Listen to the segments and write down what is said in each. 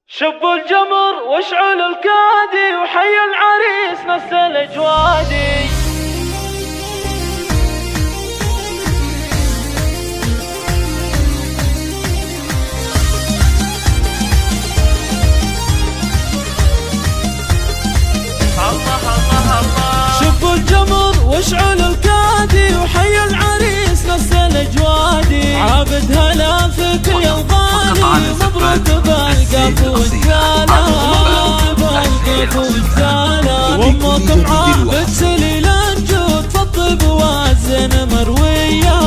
شبوا الجمر واشعل الكادي وحي العريس نس الأجوادي. شبوا الجمر واشعل الكادي وحي العريس نس الأجوادي. عابد هلا فيك يا الغالي مبروك بالقف والزالة وامكم عابد سليل الجود فالطيب وازن مروية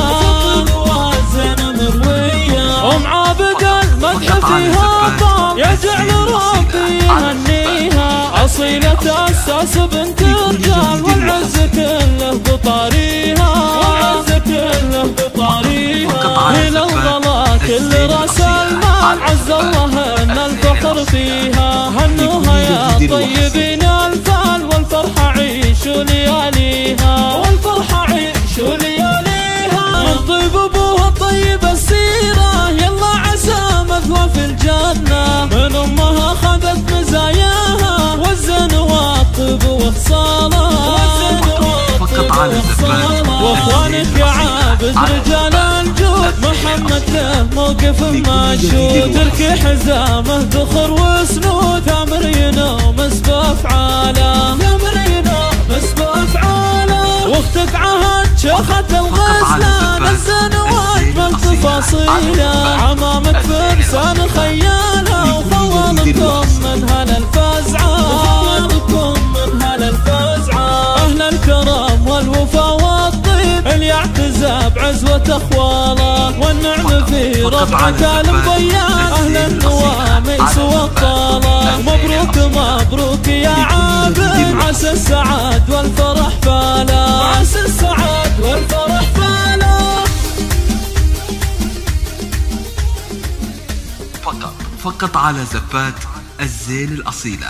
ام عابد المدح فيها طاب يجعل ربي يهنيها. أصيلة أساس بنت رجال والعز كله بطاريها إلى الغلا كل راس المال عز الله ان الفخر فيها. هنوها يا طيبين الفال والفرحة عيشوا لياليها من طيب ابوها الطيب السيرة يلا عسى مثوى في الجنة. من امها خذت مزاياها والزن والطيب وخصالها واخوانك يا عابد رجال الجود محمد له موقف مشهود. تركي حزامه ذخر وسنود ثامر ينومس بافعاله واختك عهد شيخة الغزلان الزن واجمل تفاصيله. عمامك فرسان خياله وخوالكم من هلا الفزعه اهل الكرم والوفا والطيب اللي يعتزى بعزوة اخواله. والنعم في ربعة المضيان اهل النواميس والطاله. مبروك يا عابد عسى السعاد والفرح فاله فقط على زبات الزين الأصيلة.